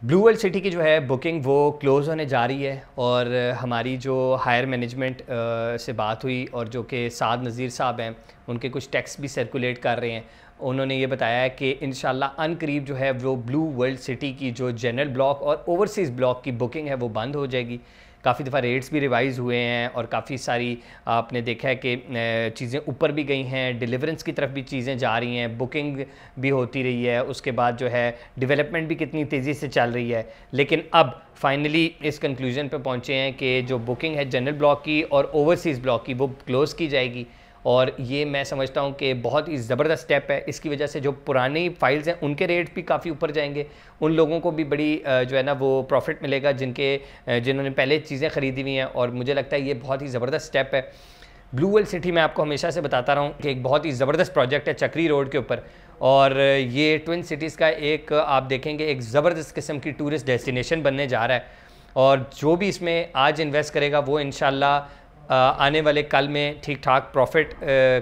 Blue world city की जो है बुकिंग वो क्लोज़ होने जा रही है और हमारी जो हायर मैनेजमेंट से बात हुई और जो कि साद नज़ीर साहब हैं उनके कुछ टेक्स्ट भी सर्कुलेट कर रहे हैं। उन्होंने ये बताया है कि इंशाल्लाह अनकरीब जो है वो ब्लू वर्ल्ड सिटी की जो जनरल ब्लॉक और ओवरसीज़ ब्लॉक की बुकिंग है वो बंद हो जाएगी। काफ़ी दफ़ा रेट्स भी रिवाइज़ हुए हैं और काफ़ी सारी आपने देखा है कि चीज़ें ऊपर भी गई हैं, डिलीवरेंस की तरफ भी चीज़ें जा रही हैं, बुकिंग भी होती रही है, उसके बाद जो है डेवलपमेंट भी कितनी तेज़ी से चल रही है। लेकिन अब फाइनली इस कंक्लूजन पे पहुँचे हैं कि जो बुकिंग है जनरल ब्लॉक की और ओवरसीज़ ब्लॉक की वो क्लोज़ की जाएगी और ये मैं समझता हूँ कि बहुत ही ज़बरदस्त स्टेप है। इसकी वजह से जो पुरानी फाइल्स हैं उनके रेट भी काफ़ी ऊपर जाएंगे, उन लोगों को भी बड़ी जो है ना वो प्रॉफिट मिलेगा जिन्होंने पहले चीज़ें ख़रीदी हुई हैं और मुझे लगता है ये बहुत ही ज़बरदस्त स्टेप है। ब्लू वर्ल्ड सिटी मैं आपको हमेशा से बताता रहा हूँ कि एक बहुत ही ज़बरदस्त प्रोजेक्ट है चक्री रोड के ऊपर और ये ट्विन सिटीज़ का एक आप देखेंगे एक ज़बरदस्त किस्म की टूरिस्ट डेस्टिनेशन बनने जा रहा है और जो भी इसमें आज इन्वेस्ट करेगा वो इंशाल्लाह आने वाले कल में ठीक ठाक प्रॉफिट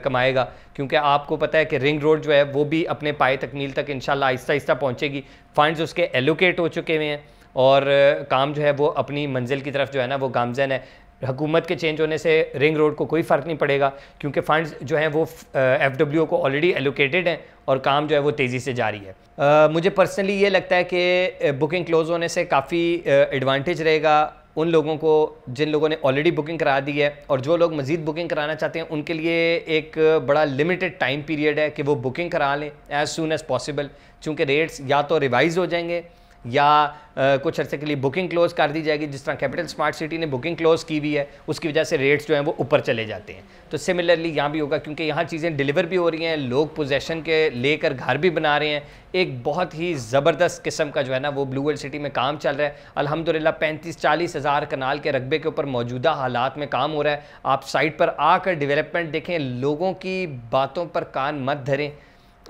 कमाएगा, क्योंकि आपको पता है कि रिंग रोड जो है वो भी अपने पाए तकमील तक इंशाल्लाह आहिस्ता आहिस्ता पहुंचेगी। फंड्स उसके एलोकेट हो चुके हुए हैं और काम जो है वो अपनी मंजिल की तरफ जो है ना वो गामजन है। हुकूमत के चेंज होने से रिंग रोड को कोई फ़र्क नहीं पड़ेगा क्योंकि फ़ंड्स जो हैं वो FWO को ऑलरेडी एलोकेटेड हैं और काम जो है वो तेज़ी से जारी है। मुझे पर्सनली ये लगता है कि बुकिंग क्लोज़ होने से काफ़ी एडवांटेज रहेगा उन लोगों को जिन लोगों ने ऑलरेडी बुकिंग करा दी है और जो लोग मज़ीद बुकिंग कराना चाहते हैं उनके लिए एक बड़ा लिमिटेड टाइम पीरियड है कि वो बुकिंग करा लें एज़ सून एज़ पॉसिबल, चूँकि रेट्स या तो रिवाइज़ हो जाएंगे या कुछ अर्से के लिए बुकिंग क्लोज़ कर दी जाएगी। जिस तरह कैपिटल स्मार्ट सिटी ने बुकिंग क्लोज़ की हुई है उसकी वजह से रेट्स जो हैं वो ऊपर चले जाते हैं। तो सिमिलरली यहाँ भी होगा क्योंकि यहाँ चीज़ें डिलीवर भी हो रही हैं, लोग पोजेसन के लेकर घर भी बना रहे हैं। एक बहुत ही ज़बरदस्त किस्म का जो है ना वो ब्लू वर्ल्ड सिटी में काम चल रहा है। अल्हम्दुलिल्लाह 35-40 हज़ार कनाल के रकबे के ऊपर मौजूदा हालात में काम हो रहा है। आप साइट पर आकर डेवलपमेंट देखें, लोगों की बातों पर कान मत धरें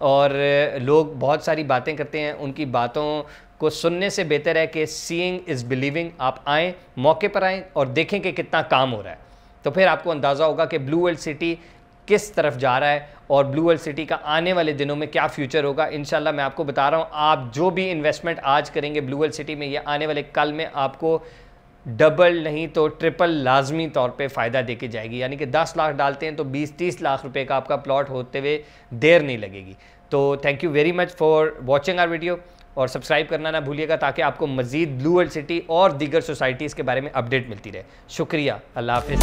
और लोग बहुत सारी बातें करते हैं, उनकी बातों को सुनने से बेहतर है कि सीइंग इज़ बिलीविंग। आप आएँ, मौके पर आएँ और देखें कि कितना काम हो रहा है, तो फिर आपको अंदाज़ा होगा कि ब्लू वर्ल्ड सिटी किस तरफ जा रहा है और ब्लू वर्ल्ड सिटी का आने वाले दिनों में क्या फ्यूचर होगा। इंशाल्लाह मैं आपको बता रहा हूँ, आप जो भी इन्वेस्टमेंट आज करेंगे ब्लू वर्ल्ड सिटी में, ये आने वाले कल में आपको डबल नहीं तो ट्रिपल लाजमी तौर पे फ़ायदा दे के जाएगी। यानी कि 10 लाख डालते हैं तो 20-30 लाख रुपए का आपका प्लॉट होते हुए देर नहीं लगेगी। तो thank you very much for watching our video और सब्सक्राइब करना ना भूलिएगा ताकि आपको मज़ीद ब्लू वर्ल्ड सिटी और दीगर सोसाइटीज़ के बारे में अपडेट मिलती रहे। शुक्रिया, अल्लाह हाफ़िज़।